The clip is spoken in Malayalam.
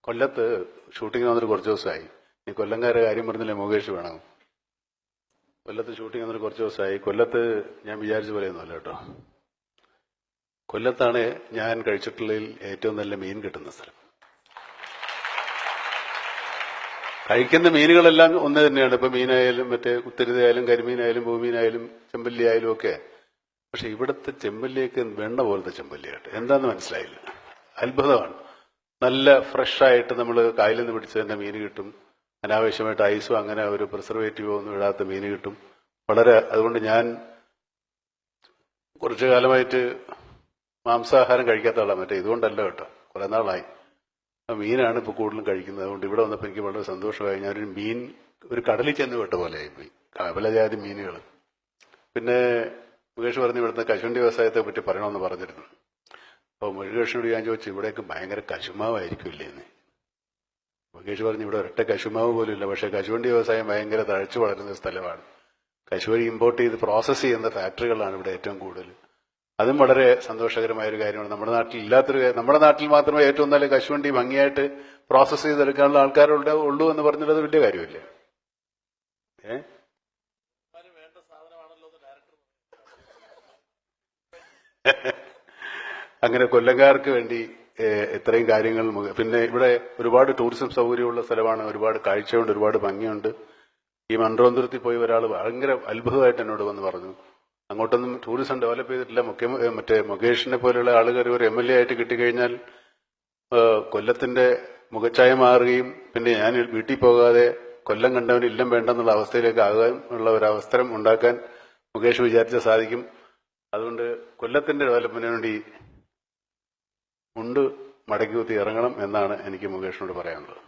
കൊല്ലത്ത് ഷൂട്ടിങ്ങിന് വന്നിട്ട് കുറച്ച് ദിവസമായി. ഈ കൊല്ലംകാരുടെ കാര്യം പറഞ്ഞില്ലേ മുകേഷ് വേണം. കൊല്ലത്ത് ഷൂട്ടിംഗ് വന്നിട്ട് കുറച്ച് ദിവസമായി. കൊല്ലത്ത് ഞാൻ വിചാരിച്ച പോലെയൊന്നുമല്ല കേട്ടോ. കൊല്ലത്താണ് ഞാൻ കഴിച്ചിട്ടുള്ളതിൽ ഏറ്റവും നല്ല മീൻ കിട്ടുന്ന സ്ഥലം. കഴിക്കുന്ന മീനുകളെല്ലാം ഒന്ന് തന്നെയാണ്. ഇപ്പൊ മീനായാലും മറ്റേ കുത്തരുതയായാലും കരിമീനായാലും ഭൂമീനായാലും ചെമ്പല്ലി ആയാലും ഒക്കെ. പക്ഷെ ഇവിടുത്തെ ചെമ്പല്ലിയൊക്കെ വെണ്ണ പോലത്തെ ചെമ്പല്ലിയായിട്ട് എന്താന്ന് മനസ്സിലായില്ല. അത്ഭുതമാണ്. നല്ല ഫ്രഷായിട്ട് നമ്മൾ കായലിൽ നിന്ന് പിടിച്ച് തന്നെ മീൻ കിട്ടും. അനാവശ്യമായിട്ട് ഐസോ അങ്ങനെ ഒരു പ്രിസർവേറ്റീവോ ഒന്നും ഇടാത്ത മീൻ കിട്ടും. വളരെ അതുകൊണ്ട് ഞാൻ കുറച്ചു കാലമായിട്ട് മാംസാഹാരം കഴിക്കാത്ത ആളാണ്. മറ്റേ ഇതുകൊണ്ടല്ല കേട്ടോ, കുറെ നാളായി. മീനാണ് ഇപ്പോൾ കൂടുതലും കഴിക്കുന്നത്. അതുകൊണ്ട് ഇവിടെ വന്നപ്പോൾ എനിക്ക് വളരെ സന്തോഷമായി. ഞാനൊരു മീൻ ഒരു കടലിൽ ചെന്ന് വിട്ട പോലെ ആയിപ്പോയി. പലജാതി മീനുകൾ. പിന്നെ മുകേഷ് പറഞ്ഞു ഇവിടുത്തെ കശുവണ്ടി വ്യവസായത്തെ പറ്റി പറയണമെന്ന് പറഞ്ഞിരുന്നു. അപ്പോൾ മുകേഷിനോട് ഞാൻ ചോദിച്ചു ഇവിടെയൊക്കെ ഭയങ്കര കശുമാവായിരിക്കില്ലേ എന്ന്. മുകേഷ് പറഞ്ഞു ഇവിടെ ഒരൊറ്റ കശുമാവ് പോലും ഇല്ല, പക്ഷേ കശുവണ്ടി വ്യവസായം ഭയങ്കര തഴച്ചു വളരുന്ന സ്ഥലമാണ്. കശുവണ്ടി ഇമ്പോർട്ട് ചെയ്ത് പ്രോസസ്സ് ചെയ്യുന്ന ഫാക്ടറികളാണ് ഇവിടെ ഏറ്റവും കൂടുതൽ. അതും വളരെ സന്തോഷകരമായ ഒരു കാര്യമാണ്. നമ്മുടെ നാട്ടിൽ ഇല്ലാത്തൊരു കാര്യം. നമ്മുടെ നാട്ടിൽ മാത്രമേ ഏറ്റവും നല്ല കശുവണ്ടി ഭംഗിയായിട്ട് പ്രോസസ്സ് ചെയ്തെടുക്കാനുള്ള ആൾക്കാരുടെ ഉള്ളൂ എന്ന് പറഞ്ഞിട്ട് വലിയ കാര്യമില്ലേ? അങ്ങനെ കൊല്ലംകാർക്ക് വേണ്ടി ഇത്രയും കാര്യങ്ങൾ. പിന്നെ ഇവിടെ ഒരുപാട് ടൂറിസം സൗകര്യമുള്ള സ്ഥലമാണ്. ഒരുപാട് കാഴ്ചയുണ്ട്, ഒരുപാട് ഭംഗിയുണ്ട്. ഈ മൺറോന്തുരത്തിൽ പോയി ഒരാൾ ഭയങ്കര അത്ഭുതമായിട്ട് എന്നോട് വന്ന് പറഞ്ഞു അങ്ങോട്ടൊന്നും ടൂറിസം ഡെവലപ്പ് ചെയ്തിട്ടില്ല. മറ്റേ മുകേഷിനെ പോലെയുള്ള ആളുകൾ ഒരു MLA ആയിട്ട് കിട്ടിക്കഴിഞ്ഞാൽ കൊല്ലത്തിന്റെ മുഖച്ഛായ മാറുകയും പിന്നെ ഞാൻ വീട്ടിൽ പോകാതെ കൊല്ലം കണ്ടവന് ഇല്ലം വേണ്ടെന്നുള്ള അവസ്ഥയിലേക്ക് ആകാൻ ഉള്ള ഒരു അവസരം ഉണ്ടാക്കാൻ മുകേഷ് വിചാരിച്ചാൽ സാധിക്കും. അതുകൊണ്ട് കൊല്ലത്തിന്റെ ഡെവലപ്മെന്റിന് വേണ്ടി മുണ്ട് മടക്കി കുത്തി ഇറങ്ങണം എന്നാണ് എനിക്ക് മുകേഷിനോട് പറയാനുള്ളത്.